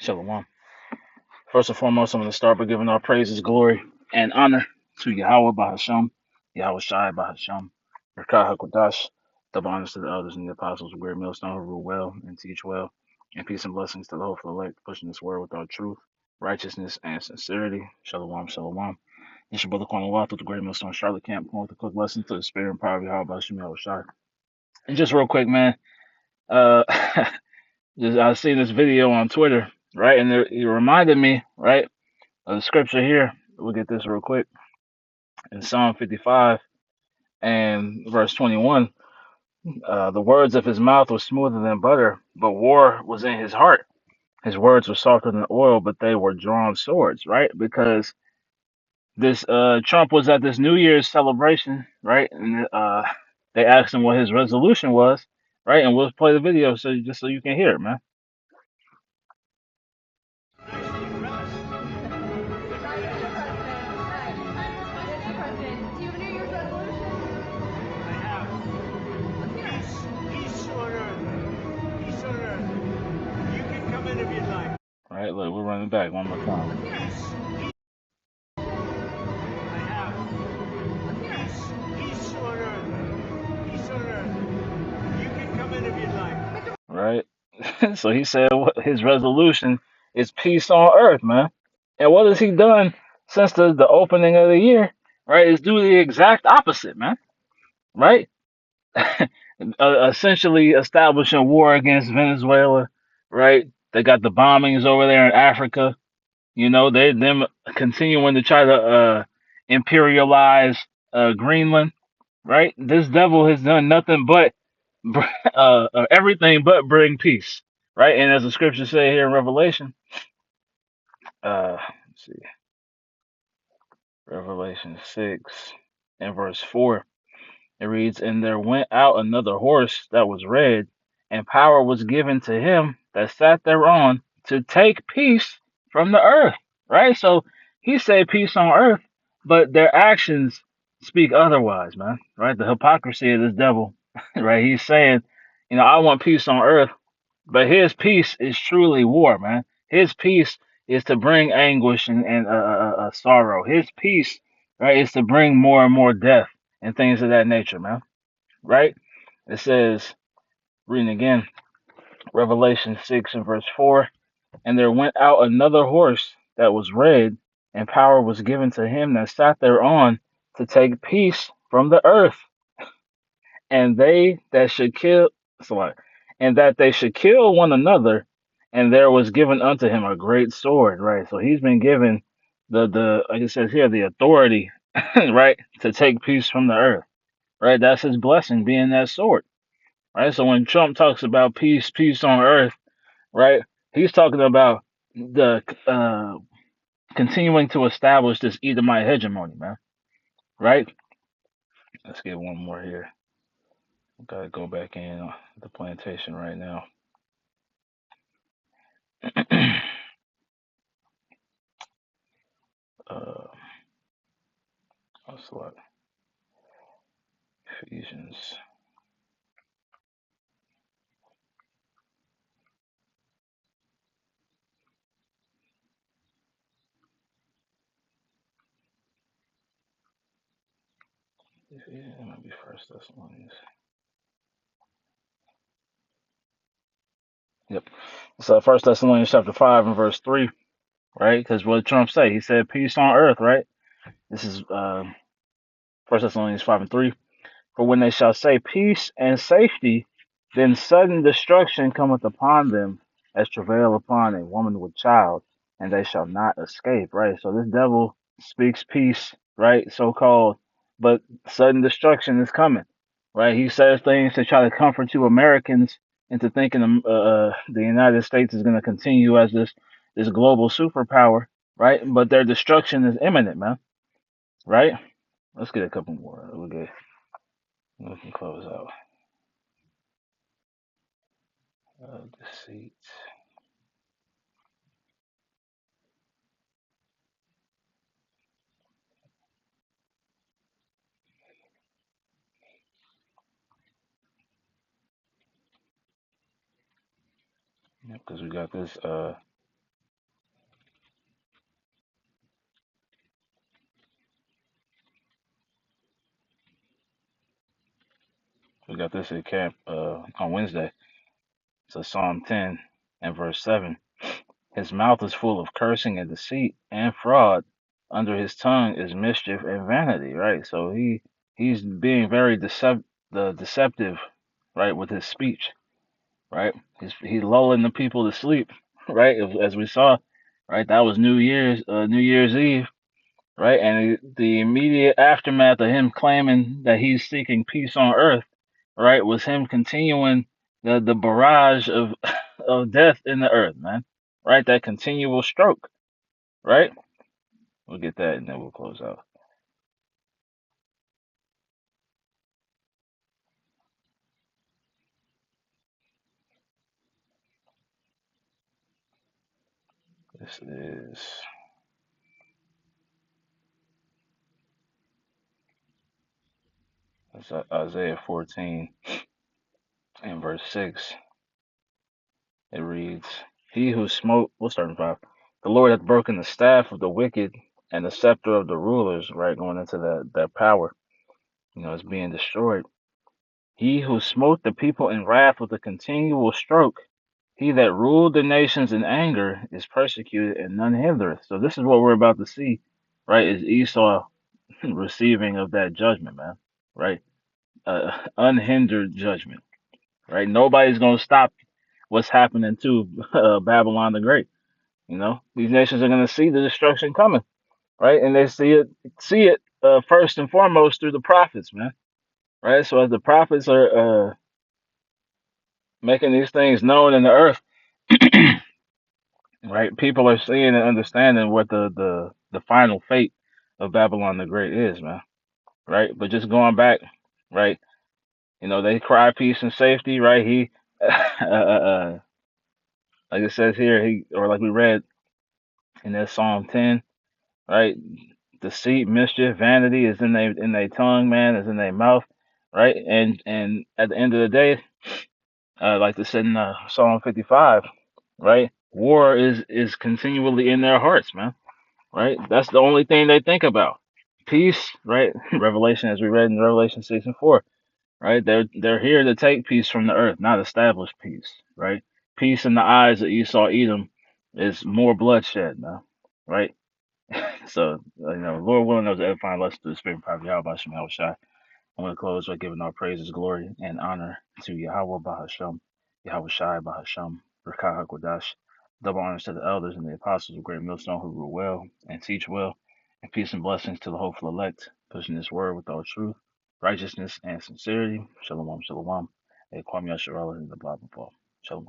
Shalom. First and foremost, I'm going to start by giving our praises, glory, and honor to Yahweh Bahasham, Yahweh Shai Bahasham, Rakah HaKodash, double honors to the elders and the apostles of Great Millstone who rule well and teach well, and peace and blessings to the hopeful elect, pushing this word with our truth, righteousness, and sincerity. Shalom, shalom. It's your brother Kwame Watt with the Great Millstone Charlotte Camp, going with a quick lesson to the spirit and power of Yahweh Bahasham, Yahweh Shai. And just real quick, man, uh, I seen this video on Twitter, right, and it reminded me, right, the scripture here, we'll get this real quick, in Psalm 55 and verse 21. The words of his mouth were smoother than butter, but war was in his heart. His words were softer than oil, but they were drawn swords, right? Because this Trump was at this New Year's celebration, right? And they asked him what his resolution was, right? And we'll play the video so you can hear it, man. All right, look, we're running back one more time. Right? So he said his resolution is peace on earth, man. And what has he done since the opening of the year? Right? Is do the exact opposite, man. Right? Essentially establishing war against Venezuela. Right? They got the bombings over there in Africa. You know, they them continuing to try to imperialize Greenland. Right? This devil has done nothing but everything but bring peace, right? And as the scriptures say here in Revelation, let's see, Revelation 6 and verse 4, it reads, "And there went out another horse that was red, and power was given to him that sat thereon to take peace from the earth," right? So he said peace on earth, but their actions speak otherwise, man, right? The hypocrisy of this devil, right? He's saying, I want peace on earth. But his peace is truly war, man. His peace is to bring anguish and sorrow. His peace, right, is to bring more and more death and things of that nature, man. Right? It says, reading again, Revelation 6 and verse 4, "And there went out another horse that was red, and power was given to him that sat thereon to take peace from the earth, and they that should kill, sorry, and that they should kill one another, and there was given unto him a great sword," right? So he's been given the like it says here, the authority, right, to take peace from the earth, right? That's his blessing, being that sword, right? So when Trump talks about peace on earth, right, he's talking about the continuing to establish this Edomite hegemony, man, right? Let's get one more here. Gotta go back in the plantation right now. uh, what's what? Ephesians. It might be First Thessalonians. Yep. So First Thessalonians chapter 5 and verse 3, right? Because what did Trump say? He said peace on earth, right? This is First Thessalonians 5 and 3. "For when they shall say peace and safety, then sudden destruction cometh upon them, as travail upon a woman with child, and they shall not escape," right? So this devil speaks peace, right? So called, but sudden destruction is coming, right? He says things to try to comfort you Americans into thinking the United States is going to continue as this global superpower, right? But their destruction is imminent, man, right? Let's get a couple more. We can close out. Deceit. Yep, because we got this We got this at camp on Wednesday. So Psalm 10 and verse 7. His mouth is full of cursing and deceit and fraud. Under his tongue is mischief and vanity, right? So he's being very deceptive, right, with his speech, right? He's lulling the people to sleep, right? As we saw, right? That was New Year's Eve, right? And the immediate aftermath of him claiming that he's seeking peace on earth, right, was him continuing the barrage of of death in the earth, man. Right? That continual stroke, right? We'll get that and then we'll close out. This is Isaiah 14 and verse 6. It reads, He who smote, we'll start in 5. The Lord hath broken the staff of the wicked and the scepter of the rulers, right? Going into that power, is being destroyed. He who smote the people in wrath with a continual stroke, he that ruled the nations in anger is persecuted and none hindereth. So this is what we're about to see, right? Is Esau receiving of that judgment, man, right? Unhindered judgment, right? Nobody's gonna stop what's happening to Babylon the Great. These nations are gonna see the destruction coming, right? And they see it first and foremost through the prophets, man, right? So as the prophets are making these things known in the earth, right? People are seeing and understanding what the final fate of Babylon the Great is, man, right? But just going back, right? They cry peace and safety, right? Like it says here, or like we read in that Psalm 10, right? Deceit, mischief, vanity is in their tongue, man, is in their mouth, right? And at the end of the day, like they said in Psalm 55, right? War is continually in their hearts, man, right? That's the only thing they think about. Peace, right? Revelation, as we read in Revelation 6 and 4, right? They're here to take peace from the earth, not establish peace, right? Peace in the eyes of Esau Edom is more bloodshed, man, right? So, Lord willing, those edifying lessons to the Spirit and power of Yahweh Shemel Shai. I'm going to close by giving our praises, glory, and honor to Yahweh Bahasham, Yahweh Shai Bahasham, Rakah HaKodash. Double honors to the elders and the apostles of Great Millstone who rule well and teach well, and peace and blessings to the hopeful elect, pushing this word with all truth, righteousness, and sincerity. Shalom, shalom. Kwame Yasharala in the Bible. Shalom.